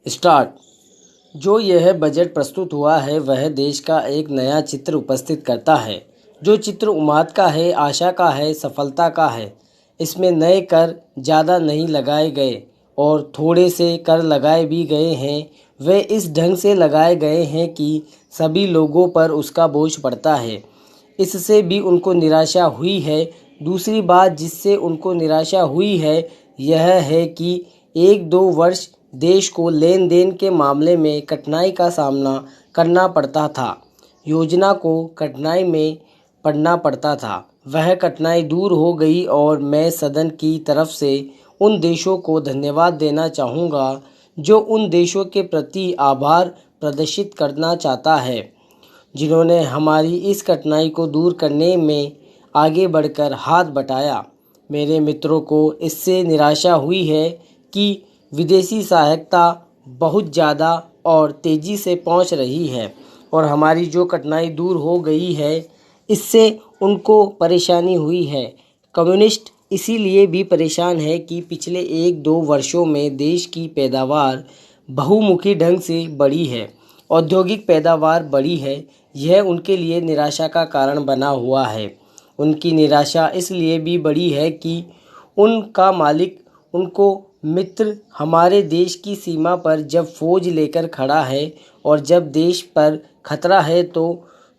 Start. जो यह budget प्रस्तुत हुआ है वह देश का एक नया चित्र उपस्थित करता है, जो चित्र उम्मीद का है, आशा का है, सफलता का है। इसमें नए कर ज़्यादा नहीं लगाए गए और थोड़े से कर लगाए भी गए हैं। वे इस ढंग से लगाए गए हैं कि सभी लोगों पर उसका बोझ पड़ता है। इससे भी उनको निराशा हुई है। दूसरी बात जिससे उनको निराशा हुई है यह है कि 1-2 वर्ष देश को लेन देन के मामले में कठिनाई का सामना करना पड़ता था। योजना को कठिनाई में पड़ना पड़ता था, वह कठिनाई दूर हो गई और मैं सदन की तरफ से उन देशों को धन्यवाद देना चाहूँगा जो उन देशों के प्रति आभार प्रदर्शित करना चाहता है जिन्होंने हमारी इस कठिनाई को दूर करने में आगे बढ़कर हाथ बटाया। मेरे मित्रों को इससे निराशा हुई है कि विदेशी सहायता बहुत ज़्यादा और तेज़ी से पहुंच रही है और हमारी जो कठिनाई दूर हो गई है इससे उनको परेशानी हुई है। कम्युनिस्ट इसीलिए भी परेशान है कि पिछले 1-2 वर्षों में देश की पैदावार बहुमुखी ढंग से बढ़ी है, औद्योगिक पैदावार बढ़ी है। यह उनके लिए निराशा का कारण बना हुआ है। उनकी निराशा इसलिए भी बढ़ी है कि उनका मालिक, उनको मित्र हमारे देश की सीमा पर जब फौज लेकर खड़ा है और जब देश पर खतरा है तो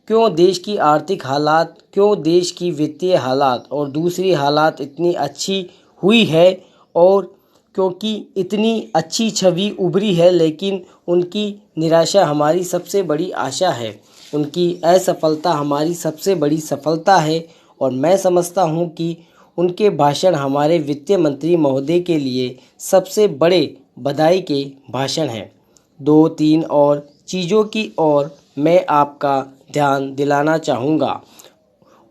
क्यों देश की आर्थिक हालात, क्यों देश की वित्तीय हालात और दूसरी हालात इतनी अच्छी हुई है और क्योंकि इतनी अच्छी छवि उभरी है, लेकिन उनकी निराशा हमारी सबसे बड़ी आशा है, उनकी असफलता हमारी सबसे बड़ी सफलता है। और मैं समझता हूं कि उनके भाषण हमारे वित्त मंत्री महोदय के लिए सबसे बड़े बधाई के भाषण हैं। 2-3 और चीज़ों की ओर मैं आपका ध्यान दिलाना चाहूँगा।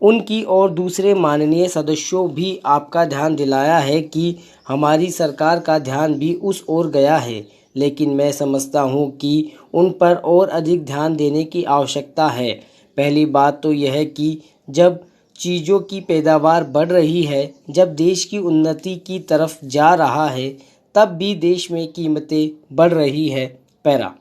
उनकी और दूसरे माननीय सदस्यों भी आपका ध्यान दिलाया है कि हमारी सरकार का ध्यान भी उस ओर गया है, लेकिन मैं समझता हूं कि उन पर और अधिक ध्यान देने की आवश्यकता है। पहली बात तो यह है कि जब चीज़ों की पैदावार बढ़ रही है, जब देश की उन्नति की तरफ जा रहा है, तब भी देश में कीमतें बढ़ रही है। पैरा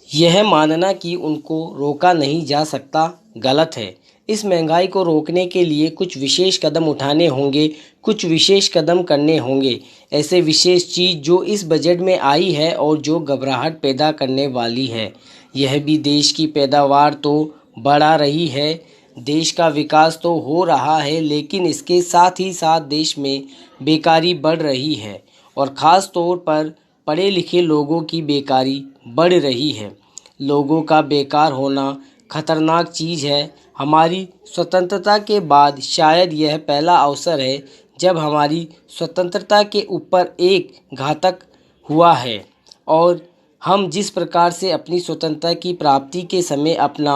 यह मानना कि उनको रोका नहीं जा सकता गलत है। इस महंगाई को रोकने के लिए कुछ विशेष कदम उठाने होंगे, कुछ विशेष कदम करने होंगे। ऐसे विशेष चीज़ जो इस बजट में आई है और जो घबराहट पैदा करने वाली है। यह भी देश की पैदावार तो बढ़ा रही है, देश का विकास तो हो रहा है, लेकिन इसके साथ ही साथ देश में बेकारी बढ़ रही है और ख़ास तौर पर पढ़े लिखे लोगों की बेकारी बढ़ रही है। लोगों का बेकार होना खतरनाक चीज़ है। हमारी स्वतंत्रता के बाद शायद यह पहला अवसर है जब हमारी स्वतंत्रता के ऊपर एक घातक हुआ है और हम जिस प्रकार से अपनी स्वतंत्रता की प्राप्ति के समय अपना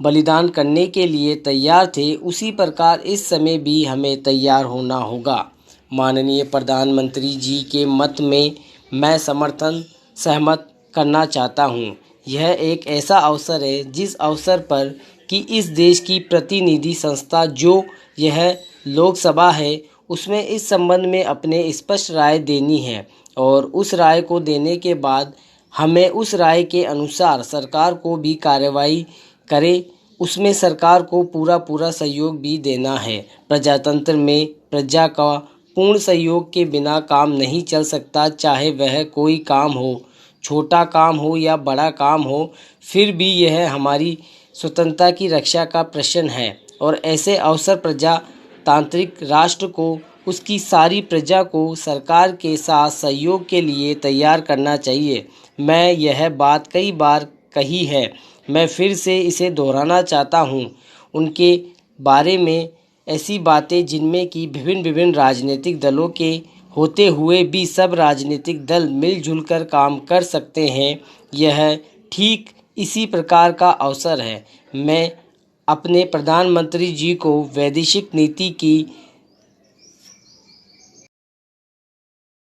बलिदान करने के लिए तैयार थे, उसी प्रकार इस समय भी हमें तैयार होना होगा। माननीय प्रधानमंत्री जी के मत में मैं सहमत करना चाहता हूँ। यह एक ऐसा अवसर है जिस अवसर पर कि इस देश की प्रतिनिधि संस्था जो यह लोकसभा है उसमें इस संबंध में अपने स्पष्ट राय देनी है और उस राय को देने के बाद हमें उस राय के अनुसार सरकार को भी कार्रवाई करे, उसमें सरकार को पूरा सहयोग भी देना है। प्रजातंत्र में प्रजा का पूर्ण सहयोग के बिना काम नहीं चल सकता, चाहे वह कोई काम हो, छोटा काम हो या बड़ा काम हो, फिर भी यह हमारी स्वतंत्रता की रक्षा का प्रश्न है और ऐसे अवसर प्रजातांत्रिक राष्ट्र को, उसकी सारी प्रजा को सरकार के साथ सहयोग के लिए तैयार करना चाहिए। मैं यह बात कई बार कही है, मैं फिर से इसे दोहराना चाहता हूँ। उनके बारे में ऐसी बातें जिनमें कि विभिन्न राजनीतिक दलों के होते हुए भी सब राजनीतिक दल मिलजुल कर काम कर सकते हैं, यह ठीक इसी प्रकार का अवसर है। मैं अपने प्रधानमंत्री जी को वैदेशिक नीति की